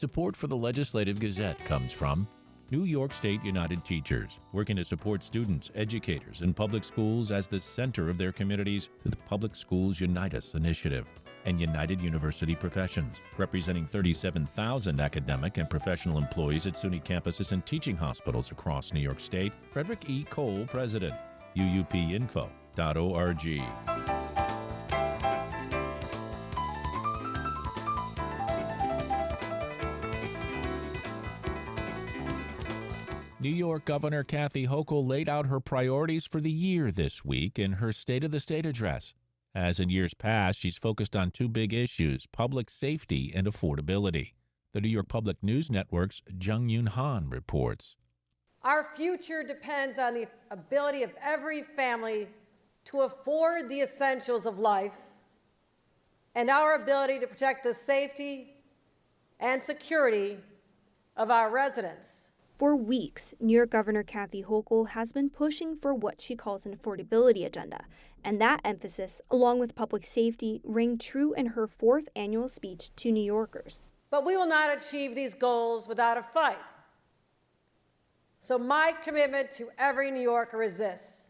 Support for the Legislative Gazette comes from New York State United Teachers, working to support students, educators, and public schools as the center of their communities with the Public Schools Unite Us initiative, and United University Professions, representing 37,000 academic and professional employees at SUNY campuses and teaching hospitals across New York State. Frederick E. Cole, President, uupinfo.org. New York Governor Kathy Hochul laid out her priorities for the year this week in her State of the State address. As in years past, she's focused on two big issues: public safety and affordability. The New York Public News Network's Jung Yoon Han reports. Our future depends on the ability of every family to afford the essentials of life and our ability to protect the safety and security of our residents. For weeks, New York Governor Kathy Hochul has been pushing for what she calls an affordability agenda, and that emphasis, along with public safety, rang true in her fourth annual speech to New Yorkers. But we will not achieve these goals without a fight. So my commitment to every New Yorker is this: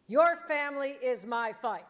your family is my fight.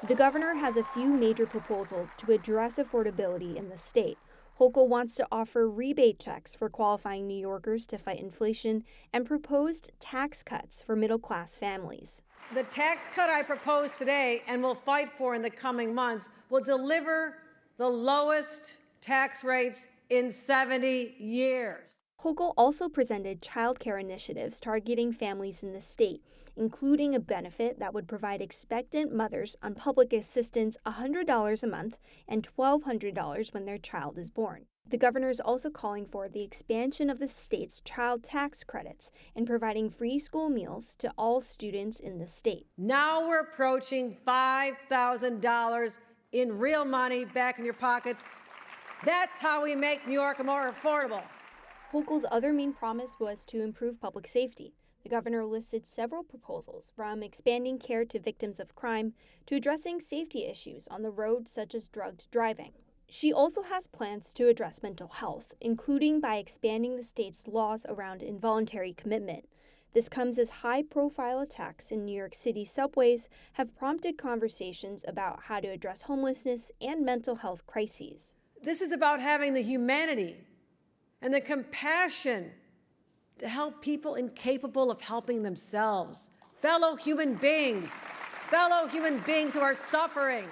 The governor has a few major proposals to address affordability in the state. Hochul wants to offer rebate checks for qualifying New Yorkers to fight inflation and proposed tax cuts for middle-class families. The tax cut I propose today and will fight for in the coming months will deliver the lowest tax rates in 70 years. Hochul also presented child care initiatives targeting families in the state, including a benefit that would provide expectant mothers on public assistance $100 a month and $1,200 when their child is born. The governor is also calling for the expansion of the state's child tax credits and providing free school meals to all students in the state. Now we're approaching $5,000 in real money back in your pockets. That's how we make New York more affordable. Hochul's other main promise was to improve public safety. The governor listed several proposals, from expanding care to victims of crime to addressing safety issues on the road, such as drugged driving. She also has plans to address mental health, including by expanding the state's laws around involuntary commitment. This comes as high-profile attacks in New York City subways have prompted conversations about how to address homelessness and mental health crises. This is about having the humanity and the compassion to help people incapable of helping themselves, fellow human beings who are suffering.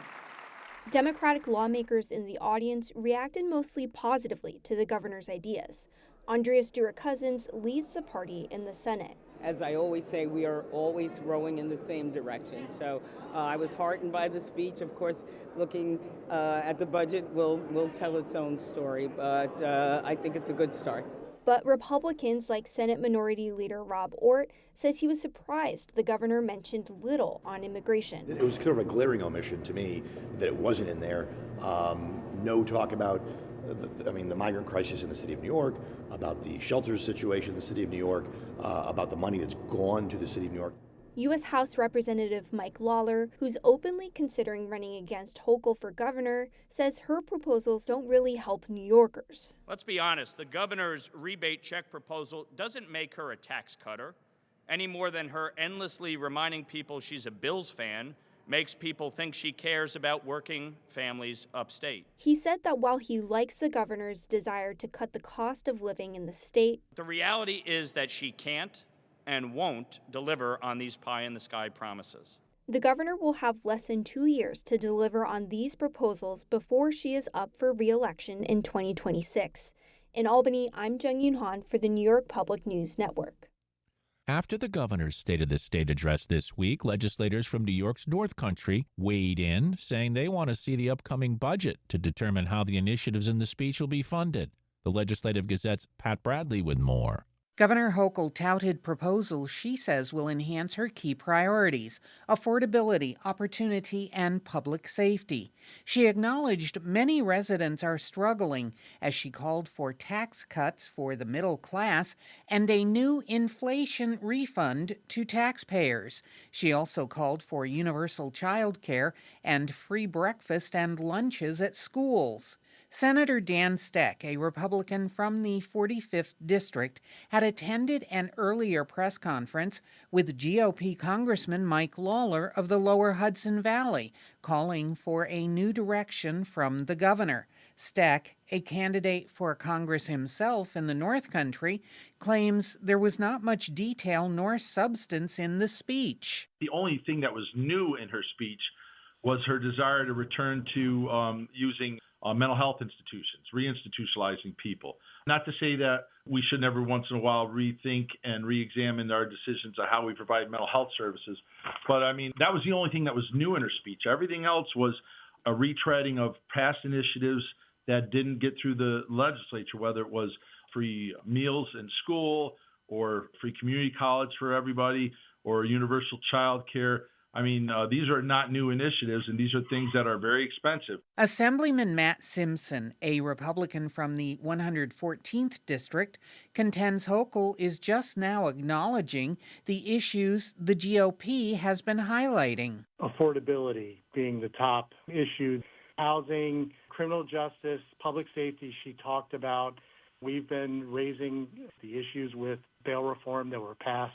Democratic lawmakers in the audience reacted mostly positively to the governor's ideas. Andrea Stewart-Cousins leads the party in the Senate. As I always say, we are always rowing in the same direction. So I was heartened by the speech. Of course, looking at the budget will tell its own story, but I think it's a good start. But Republicans like Senate Minority Leader Rob Ortt says he was surprised the governor mentioned little on immigration. It was kind of a glaring omission to me that it wasn't in there. No talk about the migrant crisis in the city of New York, about the shelters situation in the city of New York, about the money that's gone to the city of New York. U.S. House Representative Mike Lawler, who's openly considering running against Hochul for governor, says her proposals don't really help New Yorkers. Let's be honest, the governor's rebate check proposal doesn't make her a tax cutter, any more than her endlessly reminding people she's a Bills fan makes people think she cares about working families upstate. He said that while he likes the governor's desire to cut the cost of living in the state, the reality is that she can't and won't deliver on these pie-in-the-sky promises. The governor will have less than 2 years to deliver on these proposals before she is up for re-election in 2026. In Albany, I'm Jung Yoon Han for the New York Public News Network. After the governor's State of the State address this week, legislators from New York's North Country weighed in, saying they want to see the upcoming budget to determine how the initiatives in the speech will be funded. The Legislative Gazette's Pat Bradley with more. Governor Hochul touted proposals she says will enhance her key priorities: affordability, opportunity, and public safety. She acknowledged many residents are struggling as she called for tax cuts for the middle class and a new inflation refund to taxpayers. She also called for universal child care and free breakfast and lunches at schools. Senator Dan Steck, a Republican from the 45th District, had attended an earlier press conference with GOP Congressman Mike Lawler of the Lower Hudson Valley, calling for a new direction from the governor. Steck, a candidate for Congress himself in the North Country, claims there was not much detail nor substance in the speech. The only thing that was new in her speech was her desire to return to using mental health institutions, reinstitutionalizing people. Not to say that we should every once in a while rethink and re-examine our decisions on how we provide mental health services. But I mean, that was the only thing that was new in her speech. Everything else was a retreading of past initiatives that didn't get through the legislature, whether it was free meals in school or free community college for everybody or universal child care. I mean, these are not new initiatives, and these are things that are very expensive. Assemblyman Matt Simpson, a Republican from the 114th District, contends Hochul is just now acknowledging the issues the GOP has been highlighting. Affordability being the top issue, housing, criminal justice, public safety she talked about. We've been raising the issues with bail reform that were passed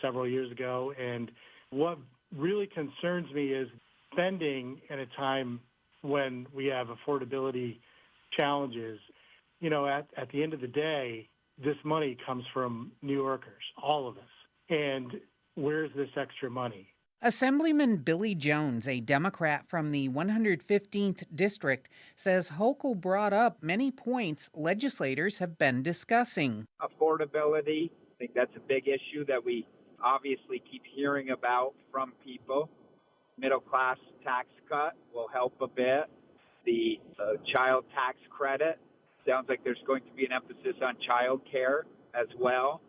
several years ago, and what really concerns me is spending at a time when we have affordability challenges. You know, at the end of the day, this money comes from New Yorkers, all of us. And where's this extra money? Assemblyman Billy Jones, a Democrat from the 115th District, says Hochul brought up many points legislators have been discussing. Affordability, I think that's a big issue that we obviously keep hearing about from people. Middle class tax cut will help a bit. The child tax credit, sounds like there's going to be an emphasis on child care as well.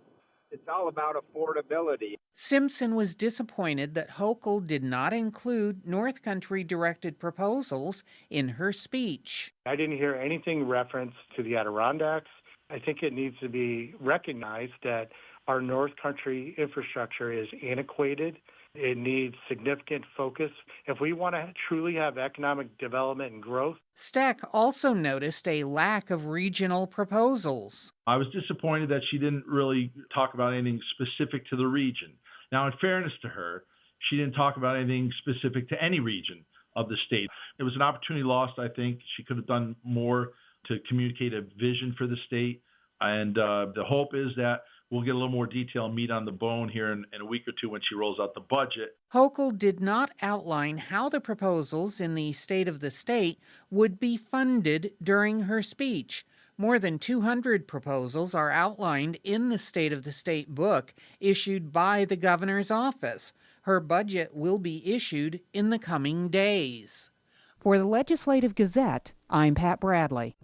It's all about affordability. Simpson was disappointed that Hochul did not include North Country-directed proposals in her speech. I didn't hear anything referenced to the Adirondacks. I think it needs to be recognized that our North Country infrastructure is antiquated. It needs significant focus if we want to truly have economic development and growth. Steck also noticed a lack of regional proposals. I was disappointed that she didn't really talk about anything specific to the region. Now, in fairness to her, she didn't talk about anything specific to any region of the state. It was an opportunity lost, I think. She could have done more to communicate a vision for the state. And the hope is that we'll get a little more detail and meat on the bone here in a week or two when she rolls out the budget. Hochul did not outline how the proposals in the State of the State would be funded during her speech. More than 200 proposals are outlined in the State of the State book issued by the governor's office. Her budget will be issued in the coming days. For the Legislative Gazette, I'm Pat Bradley.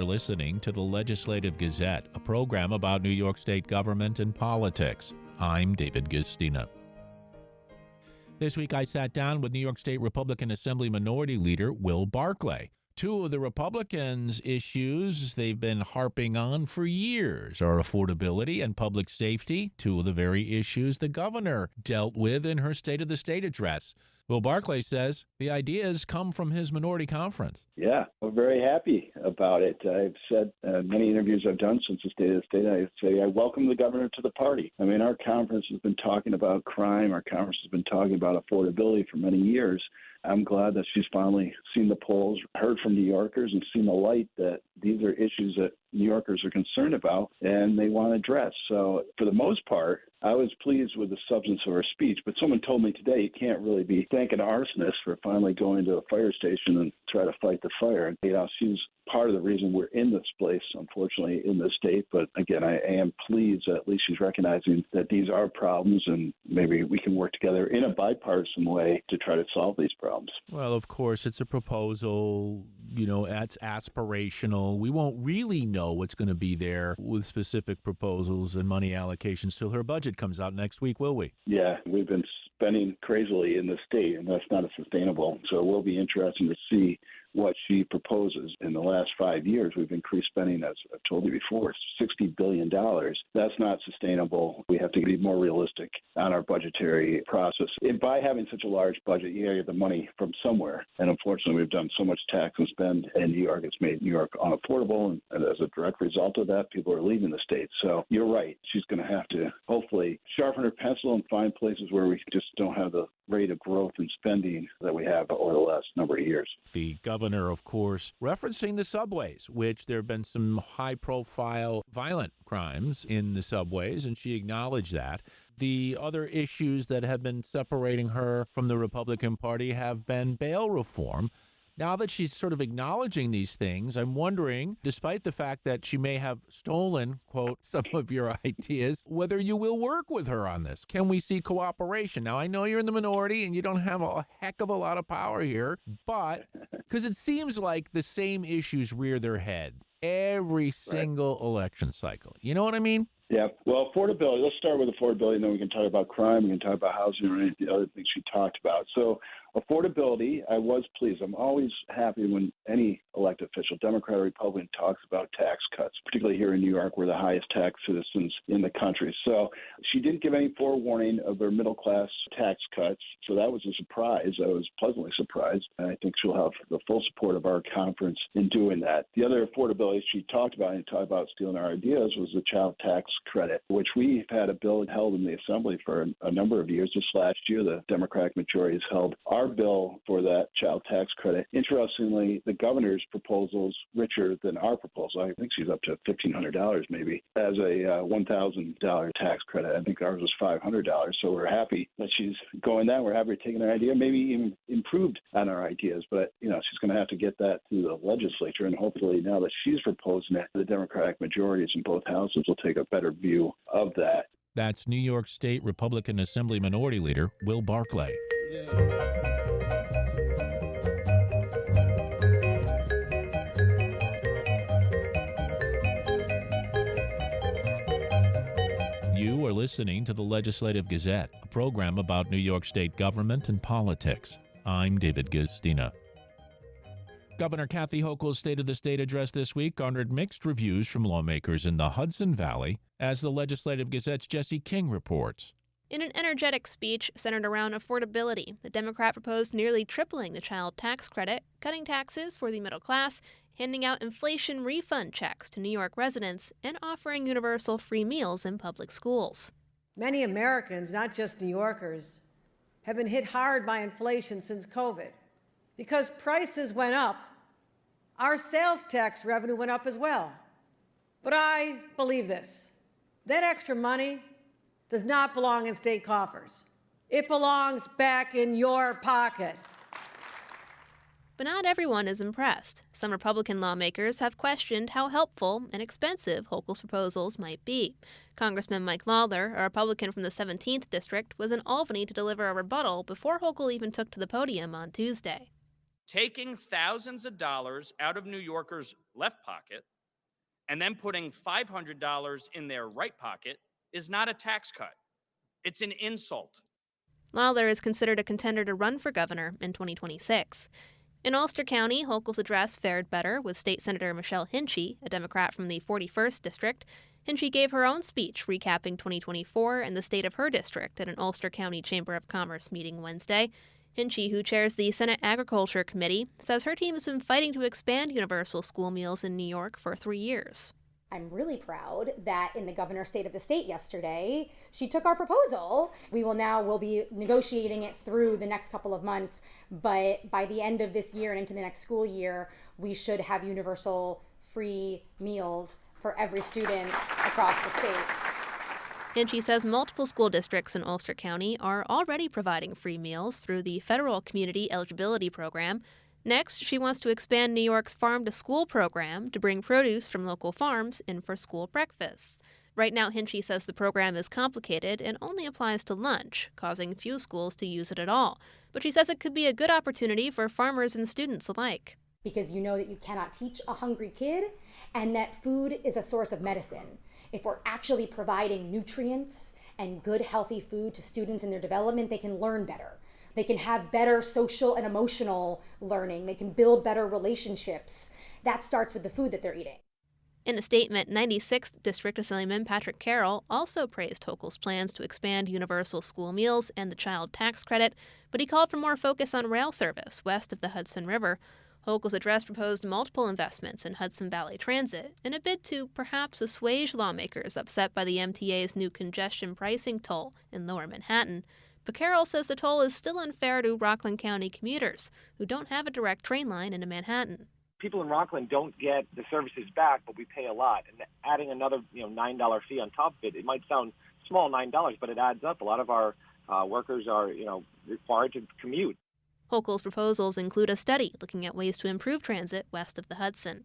Listening to the Legislative Gazette, a program about New York State government and politics. I'm David Gistina. This week I sat down with New York State Republican Assembly Minority Leader Will Barclay. Two of the Republicans' issues they've been harping on for years are affordability and public safety, two of the very issues the governor dealt with in her State of the State address. Will Barclay says the ideas come from his minority conference. Yeah, we're very happy about it. I've said many interviews I've done since the State of the State, I say I welcome the governor to the party. I mean, our conference has been talking about crime. Our conference has been talking about affordability for many years. I'm glad that she's finally seen the polls, heard from New Yorkers, and seen the light that these are issues that New Yorkers are concerned about and they want to address. So for the most part, I was pleased with the substance of her speech, but someone told me today you can't really be thanking an arsonist for finally going to a fire station and try to fight the fire. And, she's part of the reason we're in this place, unfortunately, in this state. But again, I am pleased that at least she's recognizing that these are problems and maybe we can work together in a bipartisan way to try to solve these problems. Well, of course, it's a proposal, it's aspirational. We won't really know what's going to be there with specific proposals and money allocations till her budget comes out next week, will we? Yeah, we've been spending crazily in the state, and that's not sustainable. So it will be interesting to see what she proposes. In the last 5 years, we've increased spending, as I've told you before, $60 billion. That's not sustainable. We have to be more realistic on our budgetary process. And by having such a large budget, you got to get the money from somewhere. And unfortunately, we've done so much tax and spend in New York, it's made New York unaffordable. And as a direct result of that, people are leaving the state. So you're right. She's going to have to hopefully sharpen her pencil and find places where we just don't have the rate of growth and spending that we have over the last number of years. The governor, of course, referencing the subways, which there have been some high-profile violent crimes in the subways, and she acknowledged that. The other issues that have been separating her from the Republican Party have been bail reform. Now that she's sort of acknowledging these things, I'm wondering, despite the fact that she may have stolen, quote, some of your ideas, whether you will work with her on this. Can we see cooperation? Now, I know you're in the minority and you don't have a heck of a lot of power here, but because it seems like the same issues rear their head every single election cycle. You know what I mean? Yeah. Well, affordability, let's start with affordability, and then we can talk about crime, we can talk about housing, or any of the other things she talked about. So affordability, I was pleased. I'm always happy when any elected official, Democrat or Republican, talks about tax cuts, particularly here in New York. We're the highest tax citizens in the country. So she didn't give any forewarning of their middle-class tax cuts, so that was a surprise. I was pleasantly surprised, and I think she'll have the full support of our conference in doing that. The other affordability she talked about, and talked about stealing our ideas, was the child tax credit, which we've had a bill held in the Assembly for a number of years. Just last year, the Democratic majority has held our bill for that child tax credit. Interestingly, the governor's proposal is richer than our proposal. I think she's up to $1,500 maybe as a $1,000 tax credit. I think ours was $500. So we're happy that she's going that. We're happy taking our idea, maybe even improved on our ideas. But, she's going to have to get that through the legislature. And hopefully now that she's proposing it, the Democratic majorities in both houses will take a better view of that. That's New York State Republican Assembly Minority Leader Will Barclay. You are listening to the Legislative Gazette, a program about New York State government and politics. I'm David Guistina. Governor Kathy Hochul's State of the State address this week garnered mixed reviews from lawmakers in the Hudson Valley, as the Legislative Gazette's Jesse King reports. In an energetic speech centered around affordability, the Democrat proposed nearly tripling the child tax credit, cutting taxes for the middle class, handing out inflation refund checks to New York residents, and offering universal free meals in public schools. Many Americans, not just New Yorkers, have been hit hard by inflation since COVID. Because prices went up, our sales tax revenue went up as well. But I believe this. That extra money does not belong in state coffers. It belongs back in your pocket. But not everyone is impressed. Some Republican lawmakers have questioned how helpful and expensive Hochul's proposals might be. Congressman Mike Lawler, a Republican from the 17th District, was in Albany to deliver a rebuttal before Hochul even took to the podium on Tuesday. Taking thousands of dollars out of New Yorkers' left pocket and then putting $500 in their right pocket is not a tax cut. It's an insult. Lawler is considered a contender to run for governor in 2026. In Ulster County, Hochul's address fared better with State Senator Michelle Hinchey, a Democrat from the 41st District. Hinchey gave her own speech recapping 2024 and the state of her district at an Ulster County Chamber of Commerce meeting Wednesday. Hinchey, who chairs the Senate Agriculture Committee, says her team has been fighting to expand universal school meals in New York for 3 years. I'm really proud that in the governor's State of the State yesterday, she took our proposal. We'll be negotiating it through the next couple of months, but by the end of this year and into the next school year, we should have universal free meals for every student across the state. Hinchey says multiple school districts in Ulster County are already providing free meals through the federal Community Eligibility Program. Next, she wants to expand New York's Farm to School program to bring produce from local farms in for school breakfasts. Right now, Hinchey says the program is complicated and only applies to lunch, causing few schools to use it at all. But she says it could be a good opportunity for farmers and students alike. because you know that you cannot teach a hungry kid and that food is a source of medicine. If we're actually providing nutrients and good, healthy food to students in their development, they can learn better. They can have better social and emotional learning. They can build better relationships. That starts with the food that they're eating. In a statement, 96th District Assemblyman Patrick Carroll also praised Hochul's plans to expand universal school meals and the child tax credit, but he called for more focus on rail service west of the Hudson River. Hochul's address proposed multiple investments in Hudson Valley Transit in a bid to perhaps assuage lawmakers upset by the MTA's new congestion pricing toll in Lower Manhattan. But Carroll says the toll is still unfair to Rockland County commuters who don't have a direct train line into Manhattan. People in Rockland don't get the services back, but we pay a lot. And adding another, $9 fee on top of it, it might sound small, $9, but it adds up. A lot of our workers are, required to commute. Hochul's proposals include a study looking at ways to improve transit west of the Hudson.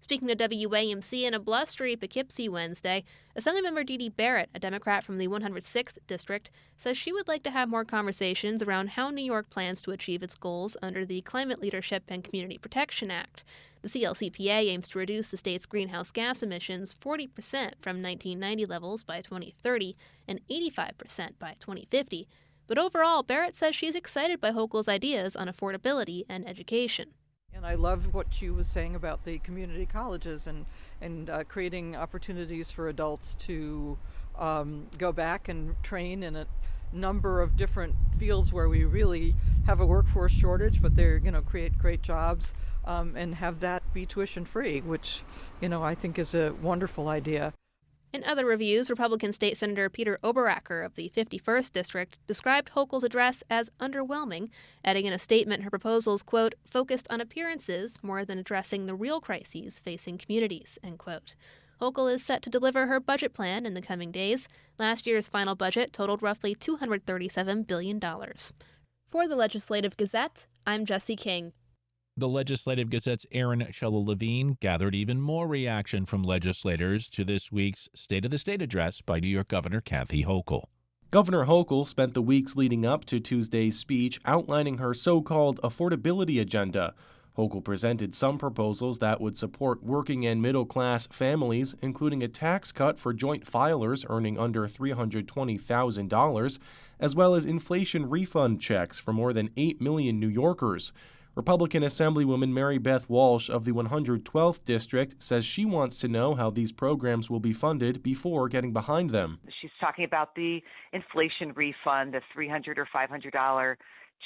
Speaking to WAMC in a blustery Poughkeepsie Wednesday, Assemblymember Dee Dee Barrett, a Democrat from the 106th District, says she would like to have more conversations around how New York plans to achieve its goals under the Climate Leadership and Community Protection Act. The CLCPA aims to reduce the state's greenhouse gas emissions 40% from 1990 levels by 2030 and 85% by 2050. But overall, Barrett says she's excited by Hochul's ideas on affordability and education. And I love what she was saying about the community colleges and creating opportunities for adults to go back and train in a number of different fields where we really have a workforce shortage, but they're create great jobs and have that be tuition free, which I think is a wonderful idea. In other reviews, Republican State Senator Peter Oberacker of the 51st District described Hochul's address as underwhelming, adding in a statement her proposals, quote, focused on appearances more than addressing the real crises facing communities, end quote. Hochul is set to deliver her budget plan in the coming days. Last year's final budget totaled roughly $237 billion. For the Legislative Gazette, I'm Jesse King. The Legislative Gazette's Aaron Shella-Levine gathered even more reaction from legislators to this week's State of the State address by New York Governor Kathy Hochul. Governor Hochul spent the weeks leading up to Tuesday's speech outlining her so-called affordability agenda. Hochul presented some proposals that would support working and middle-class families, including a tax cut for joint filers earning under $320,000, as well as inflation refund checks for more than 8 million New Yorkers. Republican Assemblywoman Mary Beth Walsh of the 112th District says she wants to know how these programs will be funded before getting behind them. She's talking about the inflation refund, the $300 or $500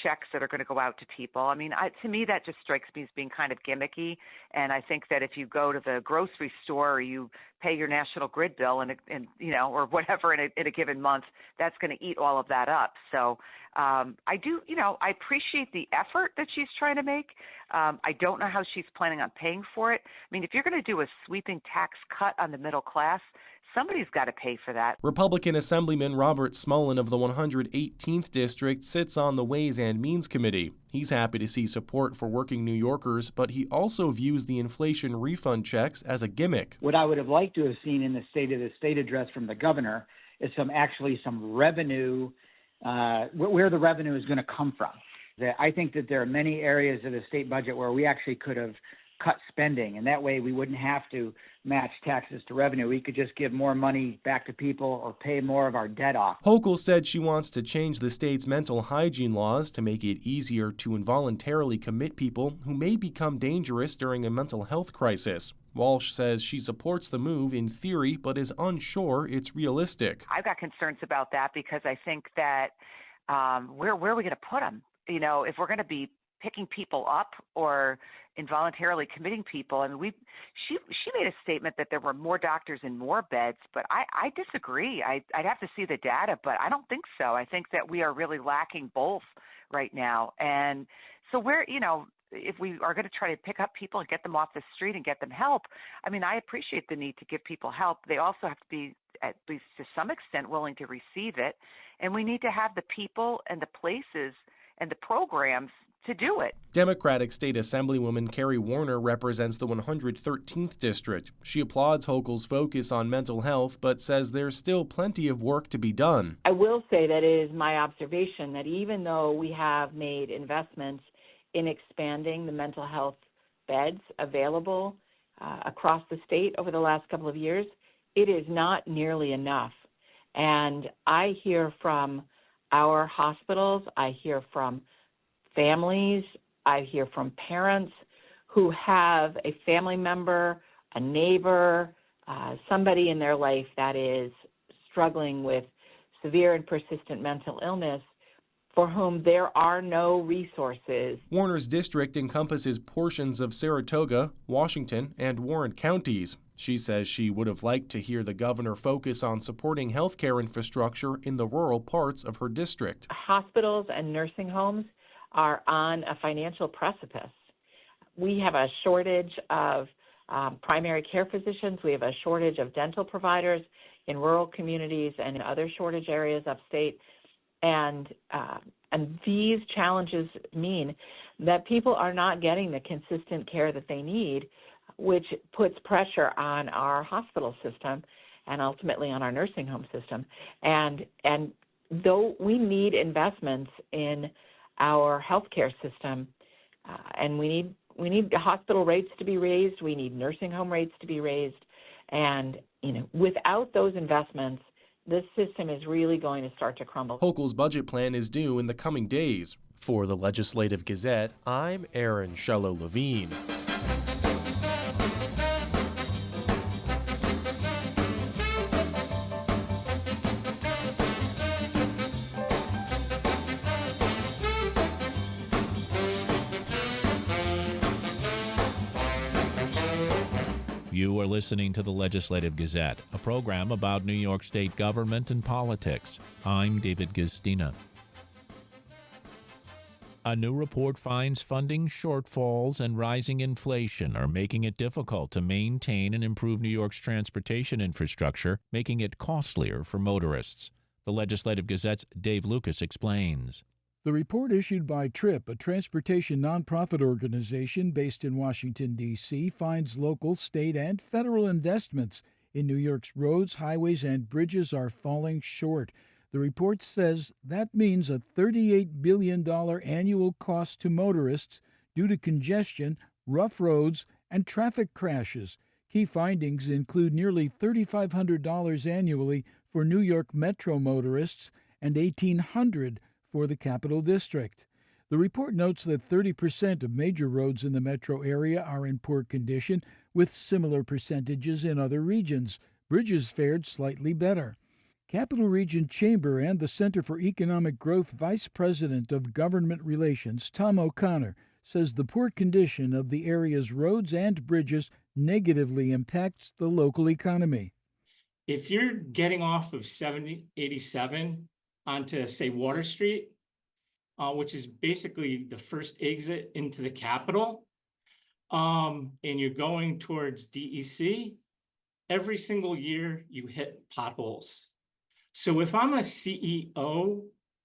checks that are going to go out to people. I mean, to me, that just strikes me as being kind of gimmicky. And I think that if you go to the grocery store or you pay your National Grid bill and or whatever in a given month, that's going to eat all of that up. So I appreciate the effort that she's trying to make. I don't know how she's planning on paying for it. I mean, if you're going to do a sweeping tax cut on the middle class, somebody's got to pay for that. Republican Assemblyman Robert Smullen of the 118th District sits on the Ways and Means Committee. He's happy to see support for working New Yorkers, but he also views the inflation refund checks as a gimmick. What I would have liked to have seen in the State of the State address from the governor is some revenue, where the revenue is going to come from. I think that there are many areas of the state budget where we actually could have cut spending, and that way we wouldn't have to match taxes to revenue. We could just give more money back to people or pay more of our debt off. Hochul said she wants to change the state's mental hygiene laws to make it easier to involuntarily commit people who may become dangerous during a mental health crisis. Walsh says she supports the move in theory, but is unsure it's realistic. I've got concerns about that because I think that where are we going to put them? If we're going to be picking people up or involuntarily committing people. I mean, she made a statement that there were more doctors and more beds, but I disagree. I'd have to see the data, but I don't think so. I think that we are really lacking both right now. And so if we are going to try to pick up people and get them off the street and get them help, I mean, I appreciate the need to give people help. They also have to be, at least to some extent, willing to receive it. And we need to have the people and the places and the programs to do it. Democratic State Assemblywoman Carrie Warner represents the 113th District. She applauds Hochul's focus on mental health, but says there's still plenty of work to be done. I will say that it is my observation that even though we have made investments in expanding the mental health beds available across the state over the last couple of years, it is not nearly enough. And I hear from our hospitals, I hear from families, I hear from parents who have a family member, a neighbor, somebody in their life that is struggling with severe and persistent mental illness for whom there are no resources. Warner's district encompasses portions of Saratoga, Washington, and Warren counties. She says she would have liked to hear the governor focus on supporting healthcare infrastructure in the rural parts of her district. Hospitals and nursing homes are on a financial precipice. We have a shortage of primary care physicians. We have a shortage of dental providers in rural communities and in other shortage areas upstate. And these challenges mean that people are not getting the consistent care that they need, which puts pressure on our hospital system and ultimately on our nursing home system. And though we need investments in our healthcare system, and we need hospital rates to be raised, we need nursing home rates to be raised, and without those investments, this system is really going to start to crumble. Hochul's budget plan is due in the coming days. For the Legislative Gazette, I'm Aaron Shello-Levine. You are listening to the Legislative Gazette, a program about New York State government and politics. I'm David Gistina. A new report finds funding shortfalls and rising inflation are making it difficult to maintain and improve New York's transportation infrastructure, making it costlier for motorists. The Legislative Gazette's Dave Lucas explains. The report issued by TRIP, a transportation nonprofit organization based in Washington, D.C., finds local, state, and federal investments in New York's roads, highways, and bridges are falling short. The report says that means a $38 billion annual cost to motorists due to congestion, rough roads, and traffic crashes. Key findings include nearly $3,500 annually for New York Metro motorists and $1,800 for the Capital District. The report notes that 30% of major roads in the metro area are in poor condition, with similar percentages in other regions. Bridges fared slightly better. Capital Region Chamber and the Center for Economic Growth Vice President of Government Relations, Tom O'Connor, says the poor condition of the area's roads and bridges negatively impacts the local economy. If you're getting off of 87 onto, say, Water Street, which is basically the first exit into the Capitol, and you're going towards DEC, every single year you hit potholes. So if I'm a CEO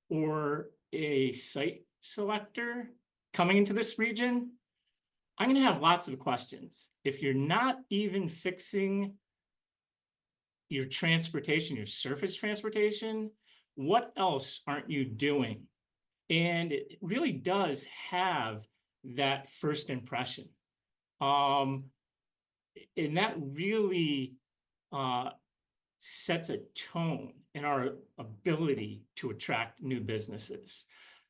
or a site selector coming into this region, I'm going to have lots of questions. If you're not even fixing your transportation, your surface transportation, what else aren't you doing? And it really does have that first impression. And that really sets a tone in our ability to attract new businesses.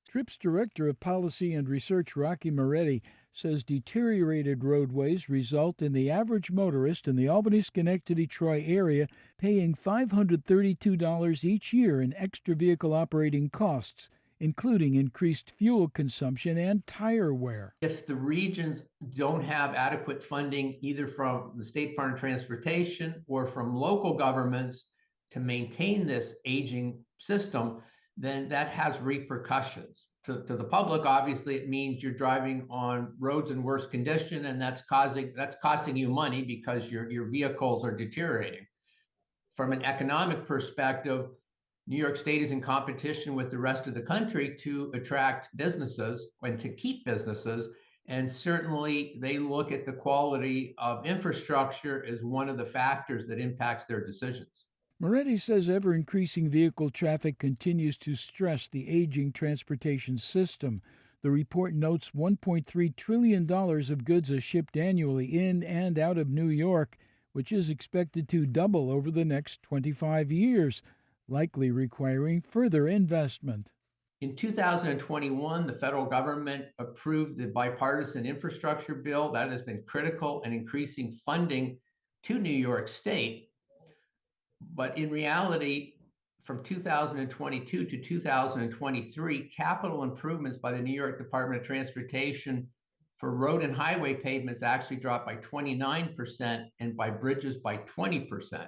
TRIP's Director of Policy and Research, Rocky Moretti, says deteriorated roadways result in the average motorist in the Albany-Schenectady-Troy area paying $532 each year in extra vehicle operating costs, including increased fuel consumption and tire wear. If the regions don't have adequate funding either from the State Department of Transportation or from local governments to maintain this aging system, then that has repercussions. To the public, obviously, it means you're driving on roads in worse condition, and that's costing you money because your vehicles are deteriorating. From an economic perspective, New York State is in competition with the rest of the country to attract businesses and to keep businesses. And certainly they look at the quality of infrastructure as one of the factors that impacts their decisions. Moretti says ever-increasing vehicle traffic continues to stress the aging transportation system. The The report notes $1.3 trillion of goods are shipped annually in and out of New York, which is expected to double over the next 25 years, likely requiring further investment. In 2021, the federal government approved the bipartisan infrastructure bill. That has been critical in increasing funding to New York State. But in reality, from 2022 to 2023, capital improvements by the New York Department of Transportation for road and highway pavements actually dropped by 29% and by bridges by 20%.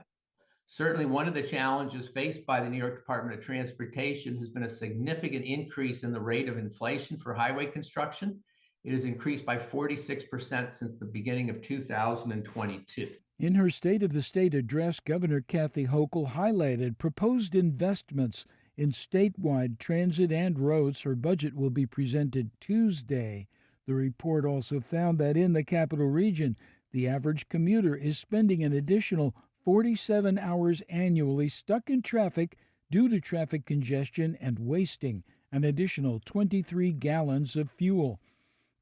Certainly one of the challenges faced by the New York Department of Transportation has been a significant increase in the rate of inflation for highway construction. It has increased by 46% since the beginning of 2022. In her State of the State address, Governor Kathy Hochul highlighted proposed investments in statewide transit and roads. Her budget will be presented Tuesday. The report also found that in the capital region, the average commuter is spending an additional 47 hours annually stuck in traffic due to traffic congestion and wasting an additional 23 gallons of fuel.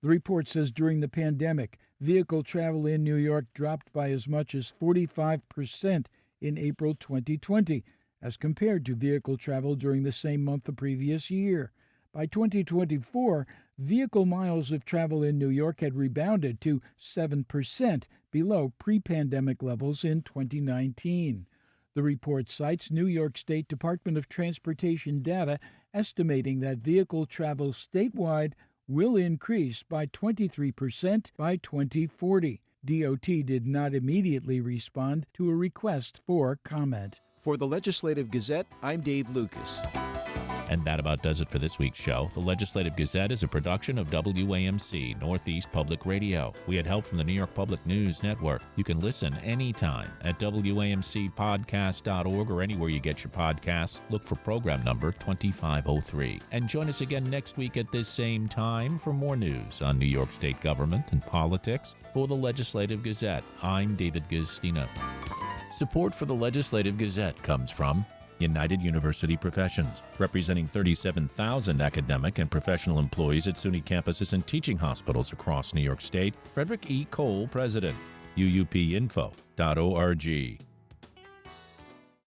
The report says during the pandemic, vehicle travel in New York dropped by as much as 45% in April 2020, as compared to vehicle travel during the same month the previous year. By 2024, vehicle miles of travel in New York had rebounded to 7% below pre-pandemic levels in 2019. The report cites New York State Department of Transportation data estimating that vehicle travel statewide will increase by 23% by 2040. DOT did not immediately respond to a request for comment. For the Legislative Gazette, I'm Dave Lucas. And that about does it for this week's show. The Legislative Gazette is a production of WAMC, Northeast Public Radio. We had help from the New York Public News Network. You can listen anytime at WAMCpodcast.org or anywhere you get your podcasts. Look for program number 2503. And join us again next week at this same time for more news on New York State government and politics. For the Legislative Gazette, I'm David Gustina. Support for the Legislative Gazette comes from United University Professions, representing 37,000 academic and professional employees at SUNY campuses and teaching hospitals across New York State. Frederick E. Cole, President. UUPinfo.org.